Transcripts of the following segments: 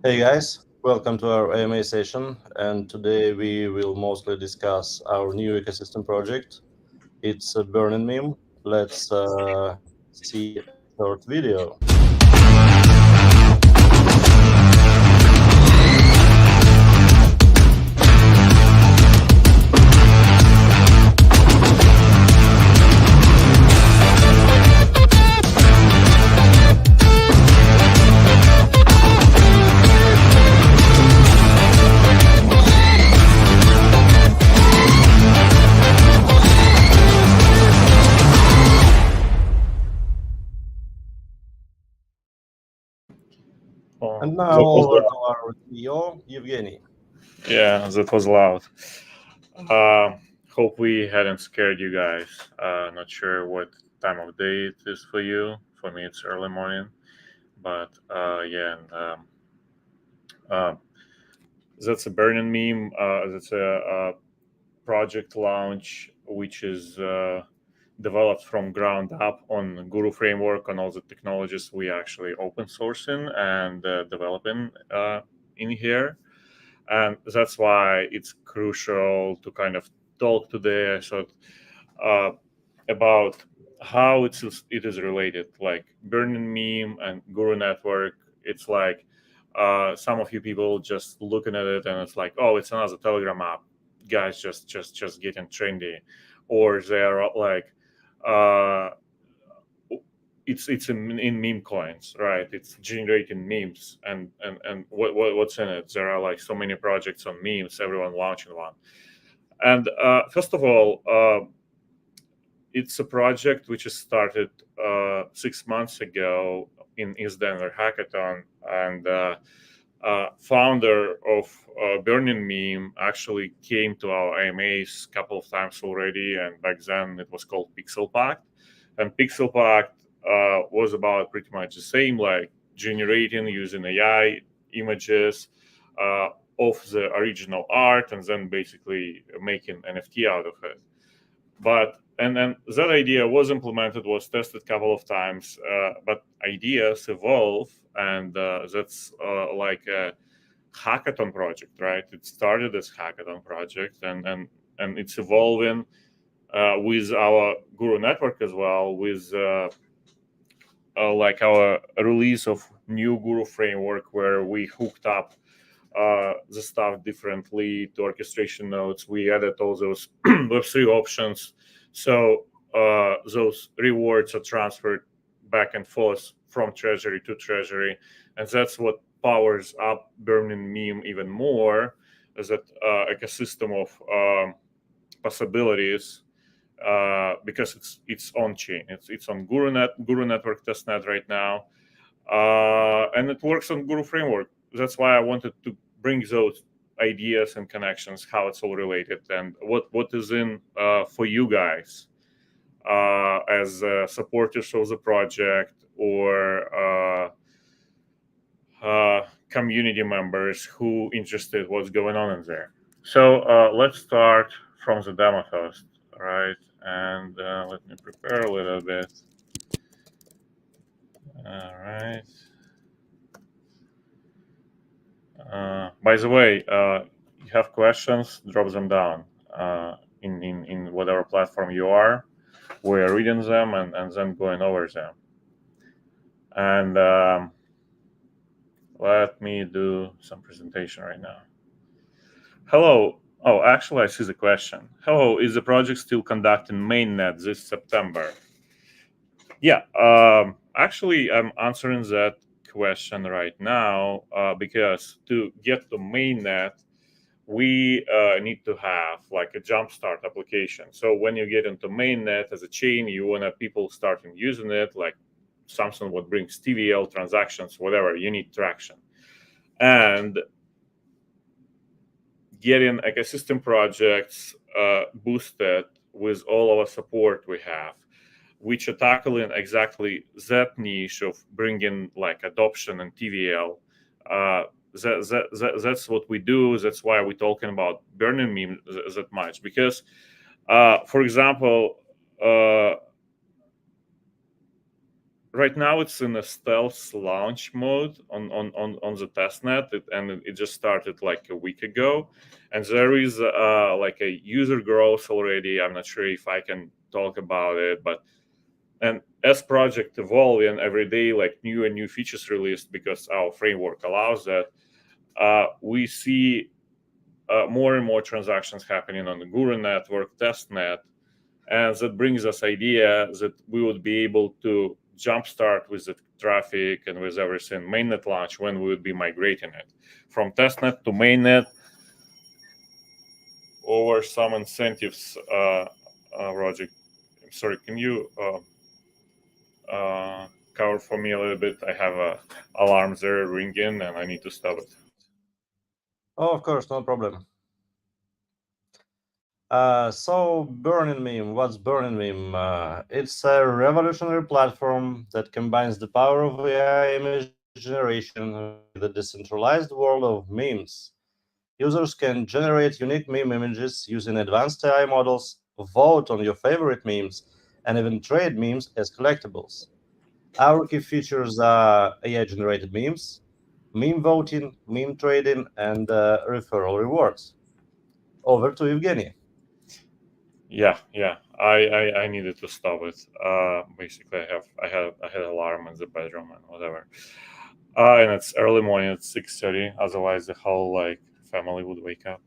Hey guys, welcome to our AMA session, and today we will mostly discuss our new ecosystem project. It's a burning meme. Let's see a short video. And now That was over to our CEO, Evgeny. yeah, that was loud. Uh, Hope we hadn't scared you guys. Not sure what time of day it is for you. For me, it's early morning, but yeah, and, uh, that's a burning meme. That's a project launch which is developed from ground up on Guru framework on all the technologies we actually open sourcing and developing in here. And that's why it's crucial to kind of talk today about how it is related, like burning meme and Guru network. It's like some of you people just looking at it and it's like, oh, it's another Telegram app, guys, just getting trendy. Or they're like, uh it's in meme coins, right? It's generating memes, and what's in it? There are like so many projects on memes, everyone launching one. And first of all, it's a project which is started 6 months ago in East Denver Hackathon, and founder of Burning Meme actually came to our AMAs a couple of times already, and back then it was called Pixel Pact. And Pixel Pact was about pretty much the same, like generating using AI images uh, of the original art and then basically making NFT out of it. But and then that idea was implemented, was tested a couple of times, but ideas evolve, and that's like a hackathon project, right? It started as hackathon project, and it's evolving with our Guru network as well, with like our release of new Guru framework, where we hooked up the stuff differently to orchestration nodes. We added all those Web3 options. So those rewards are transferred back and forth from treasury to treasury. And that's what powers up Burning Meme even more, is that ecosystem of possibilities, because it's on chain. It's on Guru network testnet right now, and it works on Guru framework. That's why I wanted to bring those ideas and connections, how it's all related, and what is in for you guys as supporters of the project, or community members who interested what's going on in there. So let's start from the demo first, right? And let me prepare a little bit. All right. By the way, you have questions, drop them down in whatever platform you are. We're reading them and then going over them. And let me do some presentation right now. Hello. Oh, actually, I see the question. Hello, is the project still conducting mainnet this September? Yeah, actually, I'm answering that question right now because to get to mainnet, we need to have like a jumpstart application. So when you get into mainnet as a chain, you want to people starting using it, like something what brings TVL transactions, whatever. You need traction, and getting ecosystem projects boosted with all our support we have, which are tackling exactly that niche of bringing like adoption and TVL. That's what we do. That's why we're talking about burning meme that much. Because, for example, right now it's in a stealth launch mode on the testnet, and it just started like a week ago, and there is like a user growth already. I'm not sure if I can talk about it, but and as project evolving every day, like new and new features released because our framework allows that, we see more and more transactions happening on the Guru network testnet, and that brings us idea that we would be able to jumpstart with the traffic and with everything mainnet launch when we would be migrating it from testnet to mainnet over some incentives. Roger, sorry, can you cover for me a little bit? I have a alarm there ringing and I need to stop it. Oh, of course, no problem. So Burning Meme, what's Burning Meme? It's a revolutionary platform that combines the power of AI image generation with the decentralized world of memes. Users can generate unique meme images using advanced AI models, vote on your favorite memes, and even trade memes as collectibles. Our key features are AI-generated memes, meme voting, meme trading, and referral rewards. Over to Evgeny. Yeah. I needed to stop it. Basically, I had alarm in the bedroom and whatever. And it's early morning at 6:30. Otherwise, the whole like family would wake up.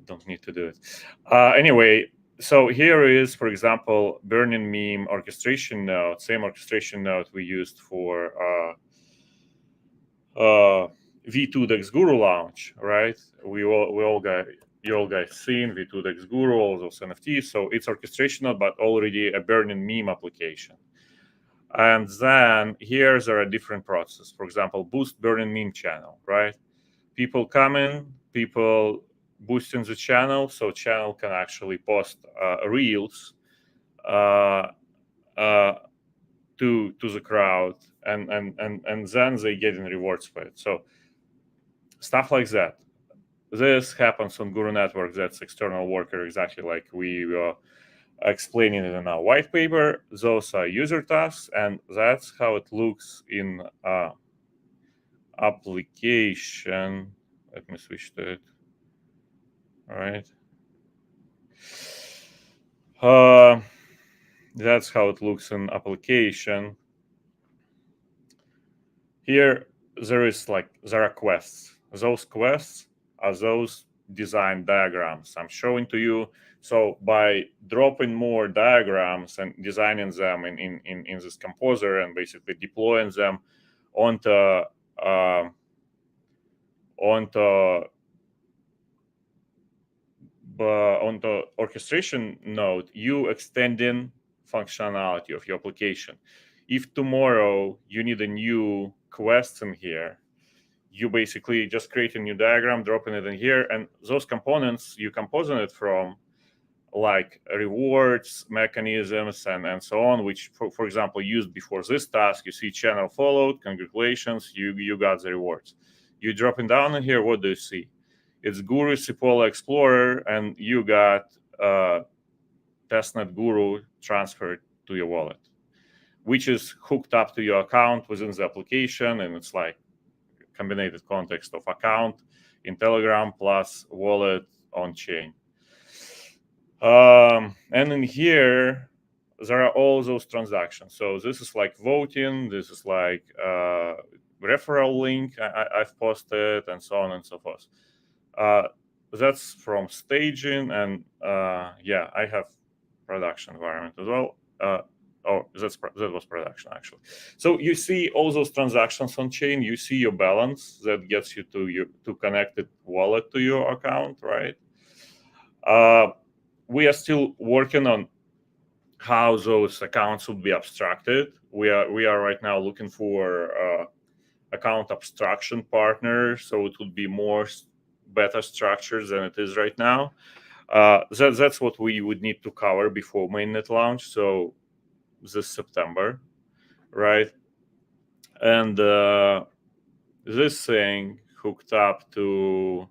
Don't need to do it. Anyway, so here is, for example, burning meme orchestration node. Same orchestration node we used for V2 Dex Guru launch, right? We all got, you all guys seen V2 Dex Guru, all those NFTs. So it's orchestration node, but already a burning meme application. And then here there are different processes. For example, boost burning meme channel, right? People come in, people boosting the channel, so channel can actually post reels uh, uh, to the crowd, and then they getting rewards for it. So stuff like that. This happens on Guru Network. That's external worker, exactly like we explaining it in our white paper. Those are user tasks, and that's how it looks in application. Let me switch to it. All right. That's how it looks in application. Here, there are quests. Those quests are those design diagrams I'm showing to you. So by dropping more diagrams and designing them in this composer and basically deploying them onto onto on the orchestration node, you extending functionality of your application. If tomorrow you need a new quest in here, you basically just create a new diagram, dropping it in here, and those components you composing it from, like rewards mechanisms and so on, which for example used before this task. You see channel followed, congratulations, you got the rewards. You dropping down in here, what do you see? It's Guru Cipolla Explorer, and you got testnet Guru transferred to your wallet, which is hooked up to your account within the application, and it's like combined context of account in Telegram plus wallet on chain. And in here, there are all those transactions. So this is like voting, this is like referral link I've posted, and so on and so forth. That's from staging, and yeah, I have production environment as well. That was production actually. So you see all those transactions on chain. You see your balance that gets you to connected wallet to your account, right? We are still working on how those accounts would be abstracted. We are right now looking for account abstraction partner, so it would be more better structured than it is right now. That's what we would need to cover before mainnet launch, so this September, right? And this thing hooked up to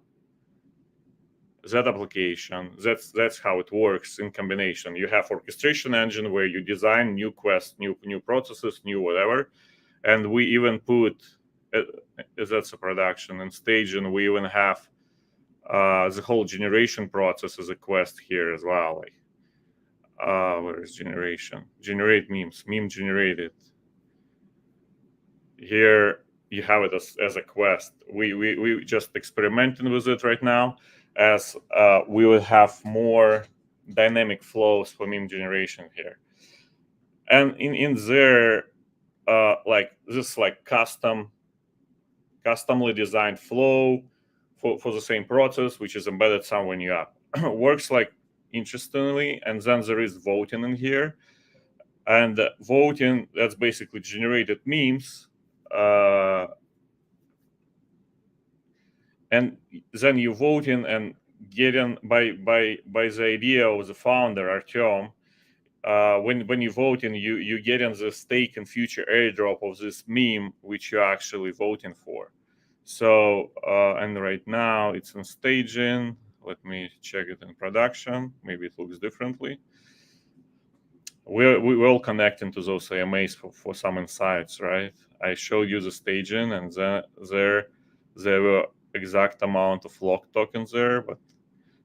that application, that's how it works in combination. You have orchestration engine where you design new quests, new processes, new whatever, and we even put that's a production and staging. We even have the whole generation process as a quest here as well. Like, where is generation? Generate memes, meme generated. Here you have it as a quest. We just experimenting with it right now, as we will have more dynamic flows for meme generation here, and in there, like this like customly designed flow for the same process, which is embedded somewhere in your app. Works like interestingly, and then there is voting in here, and voting, that's basically generated memes, and then you voting and getting by the idea of the founder Artyom. When you voting, you getting the stake and future airdrop of this meme which you're actually voting for. So and right now it's in staging. Let me check it in production. Maybe it looks differently. We will connect into those AMAs for some insights, right? I showed you the staging, and then there were exact amount of lock tokens there, but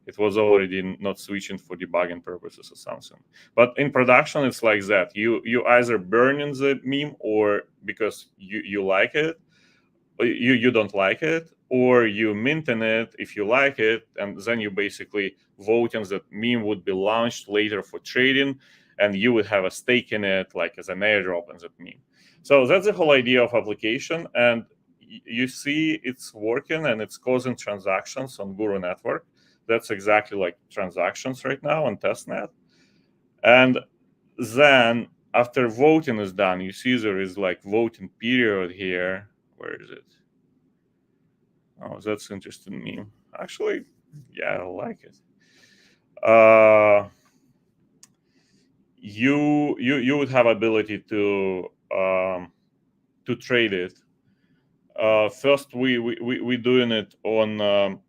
it was already not switching for debugging purposes or something. But in production, it's like that. You either burn in the meme, or because you like it, you don't like it, or you minting it if you like it, and then you basically voting that meme would be launched later for trading, and you would have a stake in it, like as an airdrop in that meme. So that's the whole idea of application, and you see it's working and it's causing transactions on Guru network. That's exactly like transactions right now on testnet. And then after voting is done, you see there is like voting period here. Where is it? Oh, that's interesting meme. Actually, yeah, I like it. You would have ability to trade it. First, we doing it on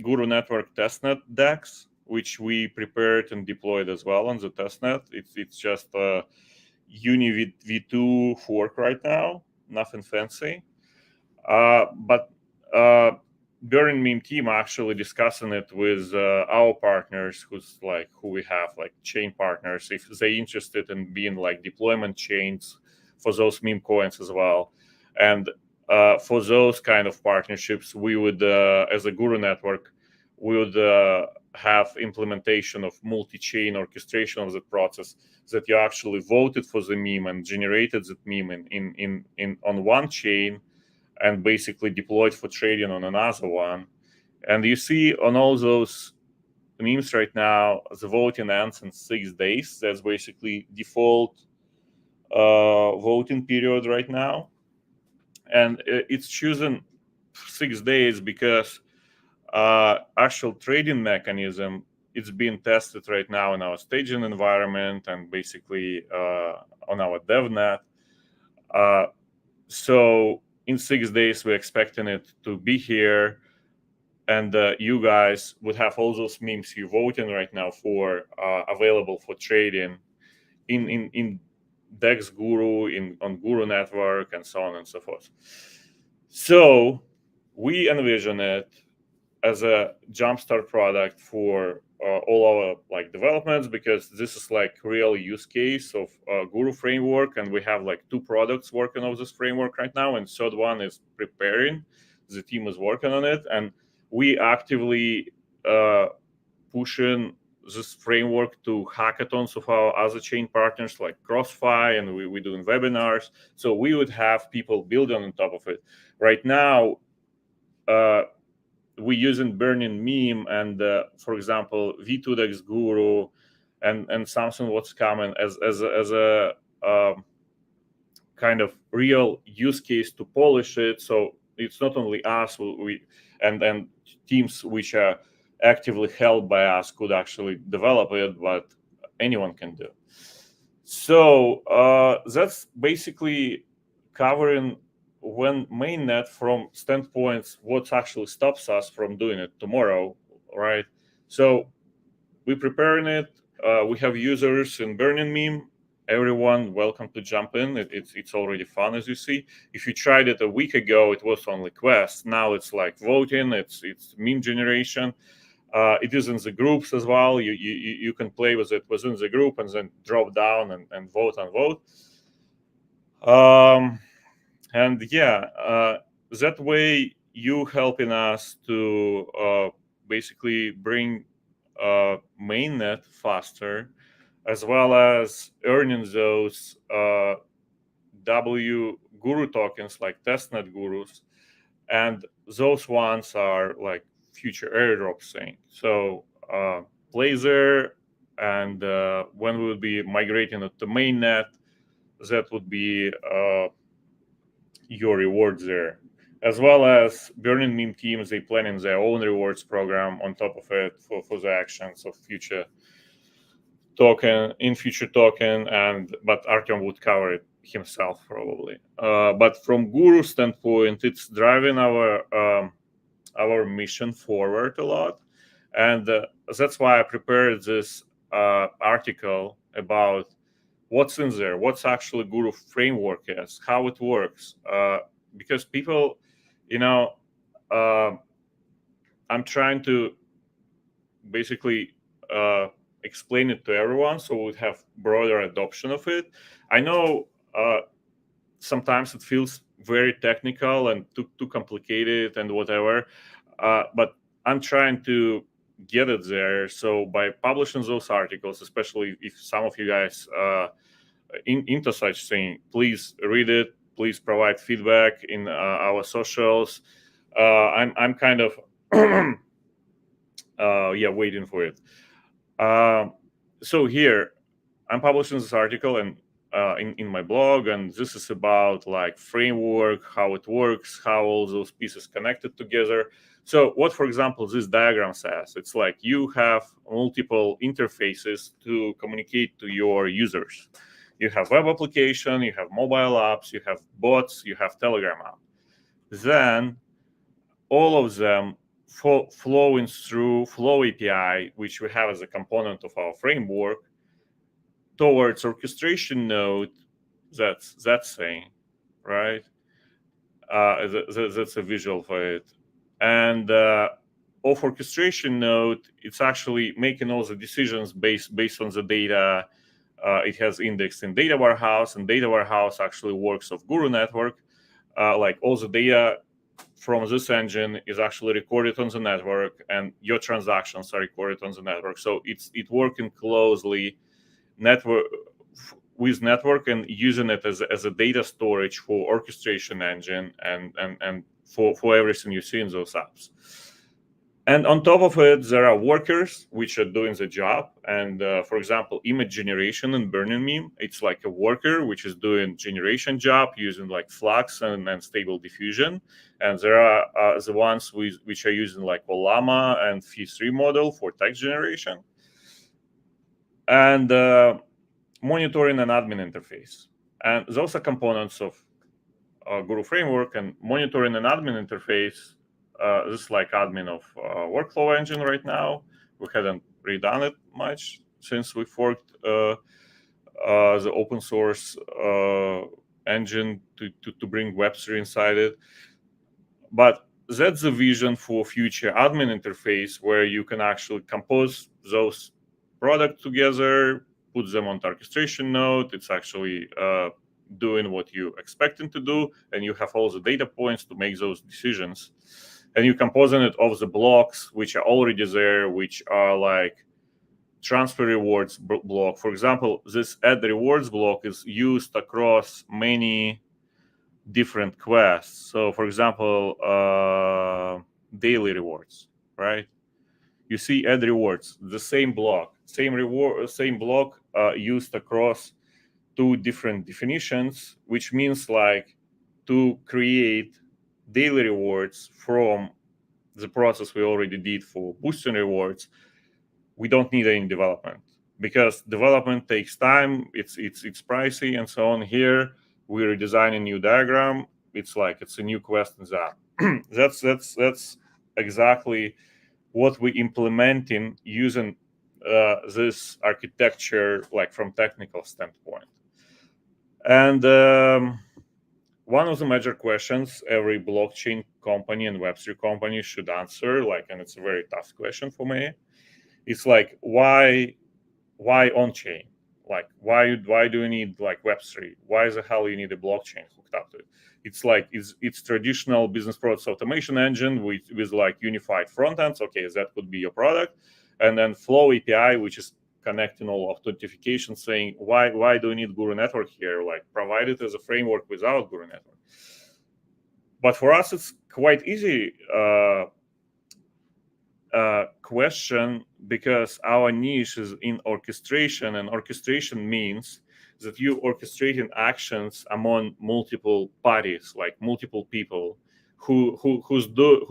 Guru Network testnet DEX, which we prepared and deployed as well on the testnet. It's just a Uni v2 fork right now, nothing fancy. But Burning Meme team actually discussing it with our partners, who we have like chain partners, if they interested in being like deployment chains for those meme coins as well. And for those kind of partnerships, we would, as a Guru network, we would have implementation of multi-chain orchestration of the process, that you actually voted for the meme and generated that meme in on one chain, and basically deployed for trading on another one. And you see on all those memes right now, the voting ends in 6 days. That's basically default voting period right now. And it's chosen 6 days because actual trading mechanism, it's being tested right now in our staging environment and basically on our DevNet. So in 6 days, we're expecting it to be here, and you guys would have all those memes you're voting right now for available for trading in Dex Guru, on Guru Network, and so on and so forth. So we envision it as a jumpstart product for all our like developments, because this is like real use case of Guru framework, and we have like 2 products working on this framework right now, and third one is preparing. The team is working on it, and we actively pushing this framework to hackathons of our other chain partners like CrossFi, and we're doing webinars, so we would have people building on top of it. Right now, we're using Burning Meme and, for example, V2Dex Guru and something what's coming as a kind of real use case to polish it. So it's not only us, and teams which are actively held by us could actually develop it, but anyone can do. So that's basically covering when mainnet from standpoints what actually stops us from doing it tomorrow, right? So we're preparing it. We have users in Burning Meme. Everyone welcome to jump in. It's already fun, as you see. If you tried it a week ago, it was only quests. Now it's like voting. It's meme generation. It is in the groups as well. You can play with it within the group and then drop down and vote and vote. And yeah, that way you helping us to basically bring mainnet faster, as well as earning those W guru tokens like testnet gurus, and those ones are like future airdrop thing. So play there, and when we will be migrating it to mainnet, that would be your rewards there. As well as Burning Meme teams, they planning their own rewards program on top of it for the actions of future token, and but Artyom would cover it himself probably. But from Guru standpoint, it's driving our mission forward a lot, and that's why I prepared this article about what's in there, what's actually Guru framework is, how it works, because people, you know, uh, I'm trying to basically explain it to everyone so we have broader adoption of it. I know sometimes it feels very technical and too complicated and whatever, but I'm trying to get it there. So by publishing those articles, especially if some of you guys into such thing, please read it. Please provide feedback in our socials. I'm kind of waiting for it. So here I'm publishing this article and in my blog, and this is about like framework, how it works, how all those pieces connected together. So what, for example, this diagram says, it's like you have multiple interfaces to communicate to your users. You have web application, you have mobile apps, you have bots, you have Telegram app. Then all of them flowing through Flow API, which we have as a component of our framework, towards orchestration node. That's that thing, right? That's a visual for it. And of orchestration node, it's actually making all the decisions based on the data it has indexed in data warehouse, and data warehouse actually works of Guru network. Like all the data from this engine is actually recorded on the network, and your transactions are recorded on the network. So it's working closely network with network and using it as a data storage for orchestration engine and for everything you see in those apps. And on top of it, there are workers which are doing the job. And for example, image generation in Burning Meme, it's like a worker which is doing generation job using like Flux and Stable Diffusion. And there are the ones which are using like Olama and Phi3 model for text generation. And monitoring and admin interface. And those are components of Guru framework. And monitoring and admin interface, this is like admin of workflow engine right now. We hadn't redone it much since we forked the open source engine to bring Web3 inside it. But that's the vision for future admin interface, where you can actually compose those products together, put them on the orchestration node. It's actually doing what you expect it to do, and you have all the data points to make those decisions. And you composing it of the blocks which are already there, which are like transfer rewards block. For example, this add rewards block is used across many different quests. So, for example, daily rewards, right? You see add rewards, the same block, same block used across two different definitions, which means like to create daily rewards from the process we already did for boosting rewards, we don't need any development, because development takes time, it's pricey and so on. Here we're redesigning new diagram. It's like it's a new quest in that. That's exactly what we implementing using this architecture, like from technical standpoint. And one of the major questions every blockchain company and Web3 company should answer, like, and it's a very tough question for me. It's like, why on chain? Like, why do you need like Web3? Why the hell you need a blockchain hooked up to it? It's like it's traditional business process automation engine with like unified front ends. Okay, that could be your product, and then Flow API, which is connecting all authentication, saying why do you need Guru Network here? Like, provide it as a framework without Guru Network. But for us, it's quite easy question, because our niche is in orchestration, and orchestration means that you orchestrating actions among multiple parties, like multiple people who's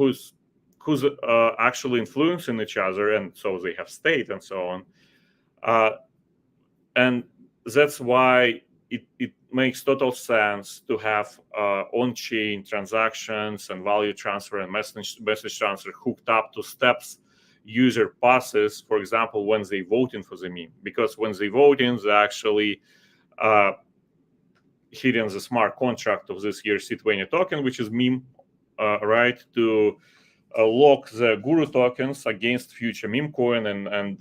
actually influencing each other, and so they have state and so on. And that's why it makes total sense to have on-chain transactions and value transfer and message transfer hooked up to steps user passes, for example, when they voting for the meme. Because when they voting, they actually hitting the smart contract of this ERC20 token, which is meme, right, to lock the Guru tokens against future Memecoin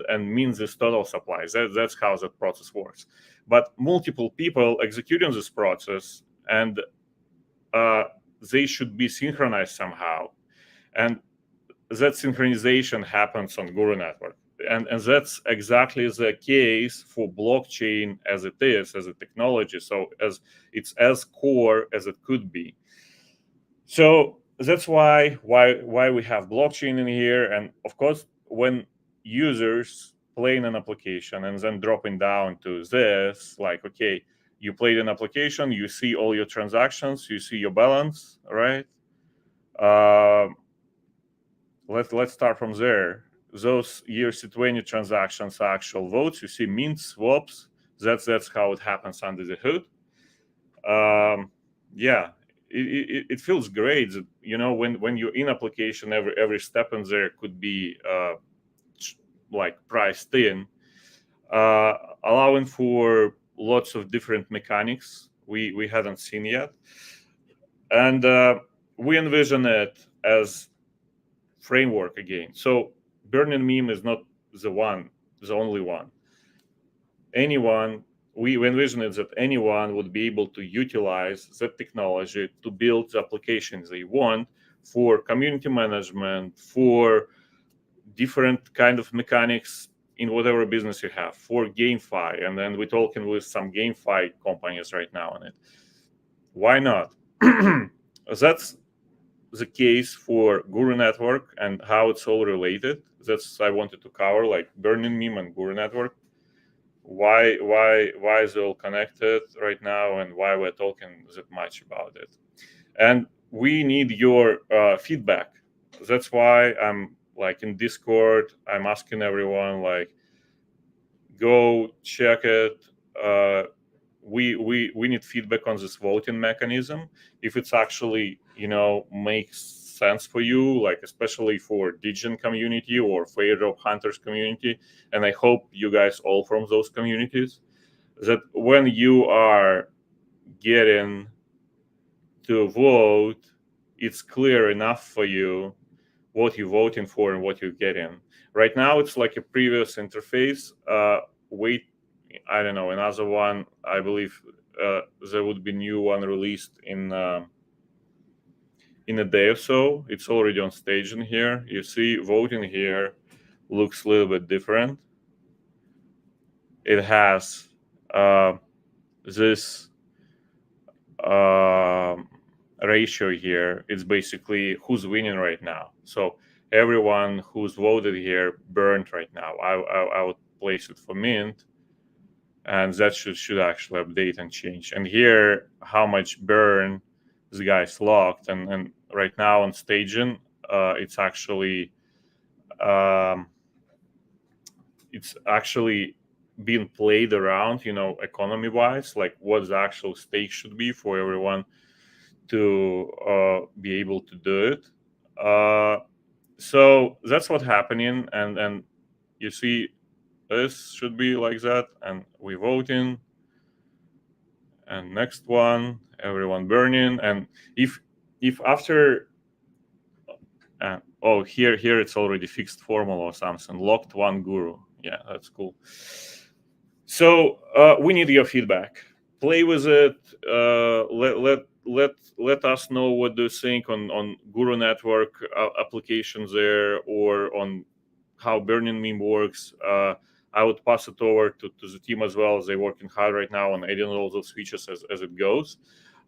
and mean this total supply. That's how that process works. But multiple people executing this process, and they should be synchronized somehow. And that synchronization happens on Guru network. And that's exactly the case for blockchain as it is, as a technology. So as it's as core as it could be. So that's why we have blockchain in here. And of course, when users playing an application and then dropping down to this, like, okay, you played an application, you see all your transactions, you see your balance, right? Let's start from there. Those ERC20 transactions are actual votes. You see mints, swaps. That's how it happens under the hood. Yeah, it feels great. When you're in application, every step in there could be like priced in, allowing for lots of different mechanics we hadn't seen yet, and we envision it as framework again. So burning meme is not the only one. We envision it that anyone would be able to utilize that technology to build the applications they want for community management, for different kind of mechanics in whatever business you have, for GameFi. And then we're talking with some GameFi companies right now on it. Why not? That's the case for Guru Network and how it's all related. That's I wanted to cover, like burning meme and Guru Network. Why is it all connected right now, and why we're talking that much about it? And we need your feedback. That's why I'm like in Discord. I'm asking everyone, like, go check it. We need feedback on this voting mechanism, if it's actually makes sense for you, like especially for Degen community or for airdrop hunters community. And I hope you guys all from those communities, that when you are getting to vote, it's clear enough for you what you're voting for and what you're getting. Right now it's like a previous interface. Wait, I don't know, another one, I believe there would be new one released in a day or so. It's already on stage in here. You see voting here looks a little bit different. It has this ratio here. It's basically who's winning right now. So everyone who's voted here burned right now. I would place it for mint, and that should actually update and change. And here, how much burn this guy's locked, and right now on staging, it's actually being played around, economy wise, like what the actual stake should be for everyone to be able to do it. So that's what's happening, and you see this should be like that, and we voting, and next one, everyone burning, and if after oh, here it's already fixed formula or something, locked one guru. Yeah, that's cool. So we need your feedback. Play with it. Let us know what do you think on Guru Network applications there, or on how Burning Meme works. I would pass it over to the team as well, as they're working hard right now on adding all those features as it goes.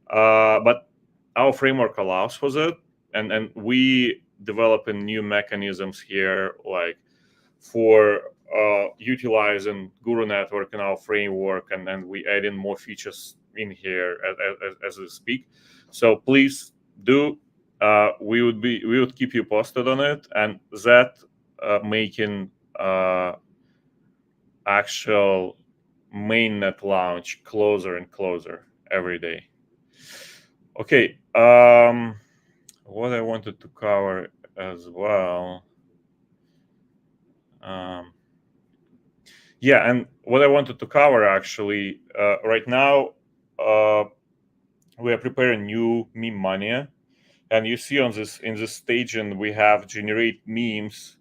But our framework allows for that, and we developing new mechanisms here, like for utilizing Guru Network in our framework, and then we add in more features in here as we speak. So please do. We would keep you posted on it, and that making actual mainnet launch closer and closer every day. Okay. What I wanted to cover as well. Yeah, and what I wanted to cover actually, right now, we are preparing new meme mania, and you see on this in this stage, and we have generate memes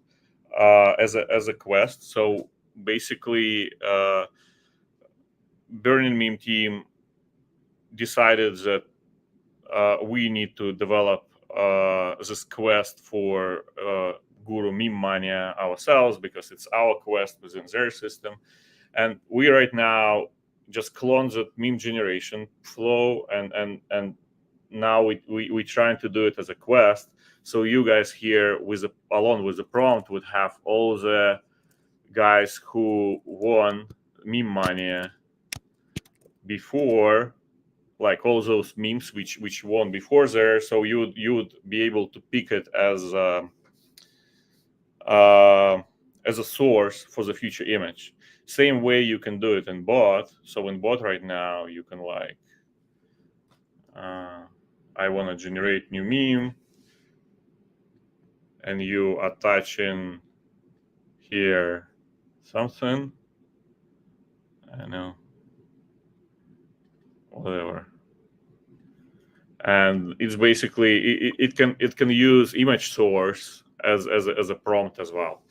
as a quest. So basically, Burning Meme team decided that we need to develop this quest for Guru Meme Mania ourselves, because it's our quest within their system. And we right now just clone the meme generation flow, and now we trying to do it as a quest. So you guys here along with the prompt would have all the guys who won Meme Mania before, like all those memes which won before there. So you would be able to pick it as a source for the future image. Same way you can do it in bot. So in bot right now, you can like, I want to generate new meme, and you attach in here something. I don't know, whatever. And it's basically it can use image source as a prompt as well.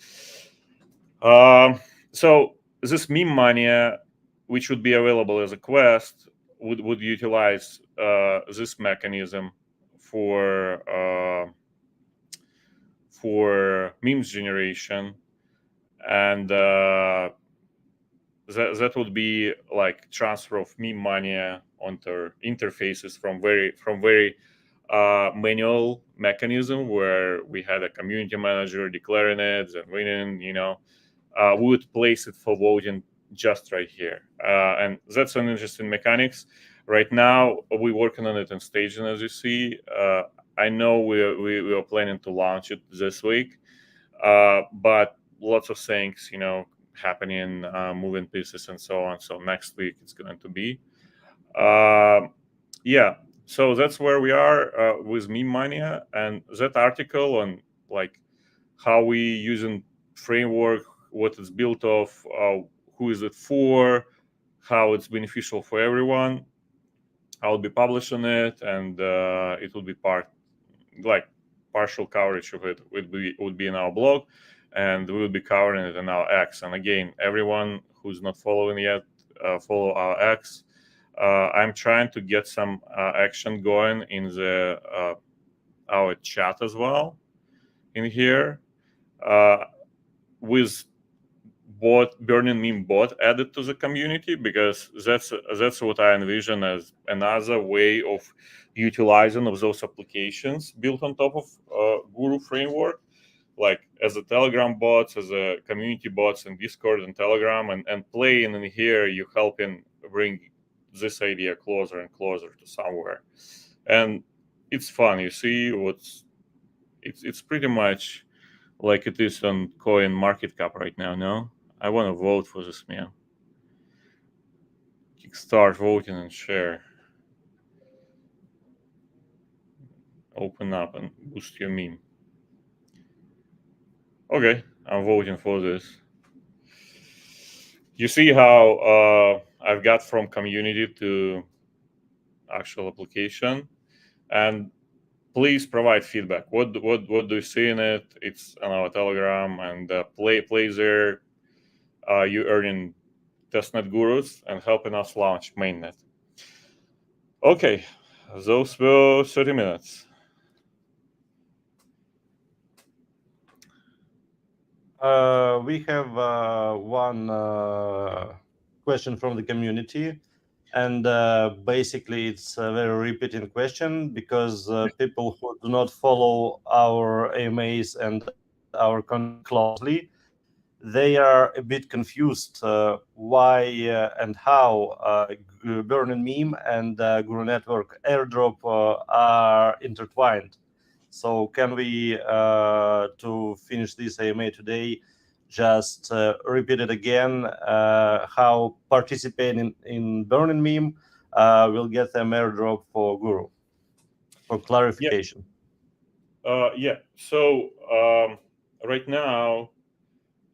So this meme mania, which would be available as a quest, would utilize this mechanism for memes generation, and that would be like transfer of meme mania onto interfaces from very manual mechanism, where we had a community manager declaring it and winning. We would place it for voting just right here, and that's an interesting mechanics. Right now, we're working on it in staging, as you see. I know we are planning to launch it this week, but lots of things, happening, moving pieces and so on. So next week it's going to be. Yeah, so that's where we are with Meme Mania, and that article on like how we using framework, what it's built of, who is it for, how it's beneficial for everyone. I'll be publishing it, and it will be like partial coverage of it would be in our blog, and we will be covering it in our X. And again, everyone who's not following yet, follow our X. I'm trying to get some action going in the our chat as well in here, with Burning Meme bot added to the community, because that's what I envision as another way of utilizing of those applications built on top of Guru framework, like as a Telegram bots, as a community bots in Discord and Telegram, and playing in here, you helping bring this idea closer and closer to somewhere. And it's fun. You see it's pretty much like it is on Coin Market Cap right now. No, I want to vote for this man. Kickstart voting and share. Open up and boost your meme. Okay, I'm voting for this. You see how I've got from community to actual application, and please provide feedback. What do you see in it? It's on our Telegram and play there. You earning testnet gurus and helping us launch mainnet. Okay, those were 30 minutes. We have one question from the community, and basically it's a very repeating question because people who do not follow our AMAs and our content closely, they are a bit confused why and how Burning Meme and Guru Network airdrop are intertwined. So can we, to finish this AMA today, just repeat it again, how participating in Burning Meme will get them airdrop for Guru, for Yeah, clarification. yeah. So right now,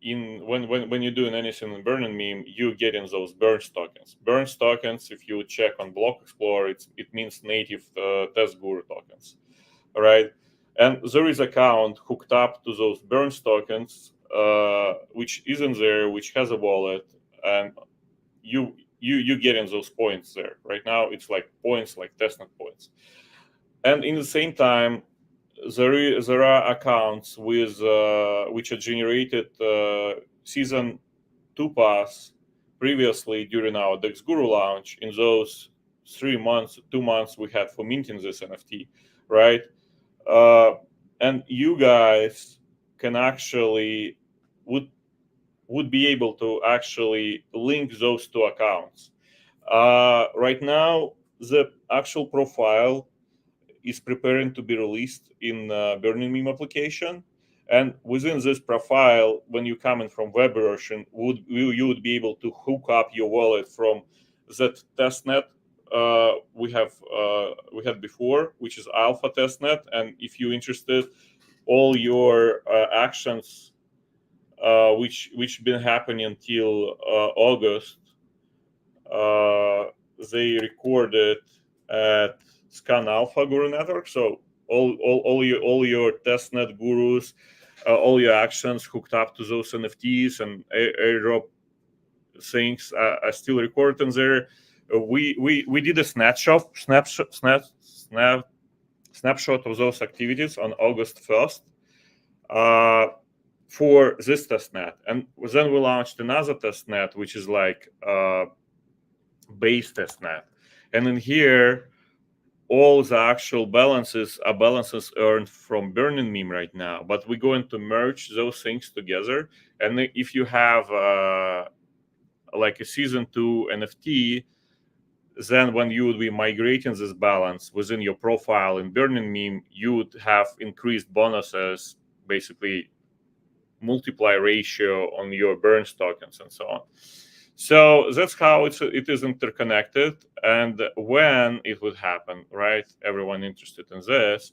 in when you're doing anything in Burning Meme, you get in those burns tokens. Burns tokens, if you check on Block Explorer, it means native test guru tokens. All right, and there is account hooked up to those burns tokens, which isn't there, which has a wallet, and you getting those points there. Right now, it's like points, like testnet points, and in the same time, there are accounts with which are generated season 2 pass previously during our Dex Guru launch. In those 3 months, 2 months we had for minting this NFT, right? Uh, and you guys can actually would would be able to actually link those two accounts. Right now, the actual profile is preparing to be released in Burning Meme application. And within this profile, when you come in from web version, you would be able to hook up your wallet from that testnet we had before, which is alpha testnet. And if you're interested, all your actions which been happening until August, uh, they recorded at Scan Alpha Guru Network. So all your testnet gurus, all your actions hooked up to those NFTs and airdrop things are still recorded in there. We did a snapshot of those activities on August 1st. For this testnet, and then we launched another testnet, which is like base testnet, and in here all the actual balances are balances earned from Burning Meme right now, but we're going to merge those things together. And if you have like a season 2 NFT, then when you would be migrating this balance within your profile in Burning Meme, you would have increased bonuses, basically multiply ratio on your burns tokens and so on. So that's how it is interconnected. And when it would happen, right? Everyone interested in this.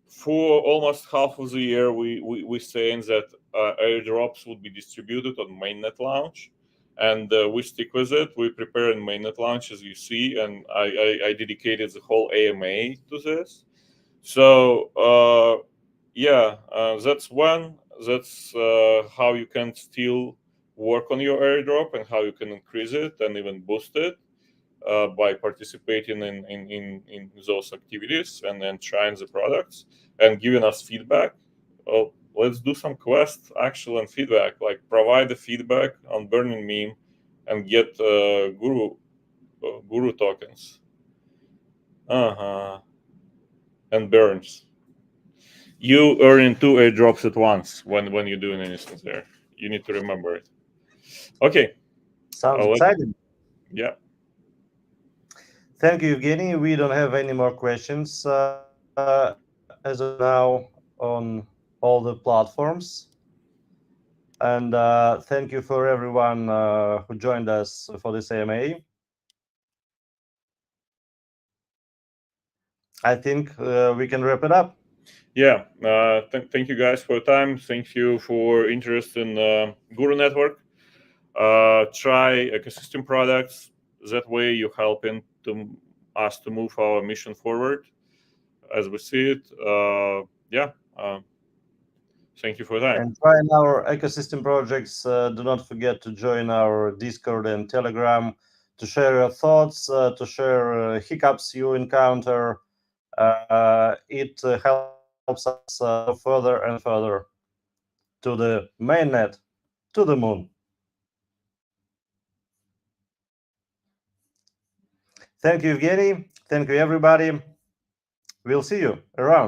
For almost half of the year, we're saying that airdrops would be distributed on mainnet launch. And we stick with it. We're preparing mainnet launch, as you see, and I dedicated the whole AMA to this. So yeah, that's one. That's how you can still work on your airdrop and how you can increase it and even boost it by participating in those activities and then trying the products and giving us feedback. Oh, let's do some quest actual and feedback, like provide the feedback on Burning Meme and get guru tokens. Uh-huh. And burns. You earn two airdrops at once when you're doing anything there. You need to remember it. Okay. Sounds Let, exciting. yeah. Thank you, Evgeny. We don't have any more questions as of now on all the platforms. And thank you for everyone who joined us for this AMA. I think we can wrap it up. Yeah, thank you guys for your time. Thank you for interest in Guru Network. Try ecosystem products. That way, you helping to us to move our mission forward as we see it. Yeah. Thank you for your time. And trying our ecosystem projects, do not forget to join our Discord and Telegram to share your thoughts, to share hiccups you encounter. It helps us go further and further to the mainnet, to the moon. Thank you, Evgeny. Thank you, everybody. We'll see you around.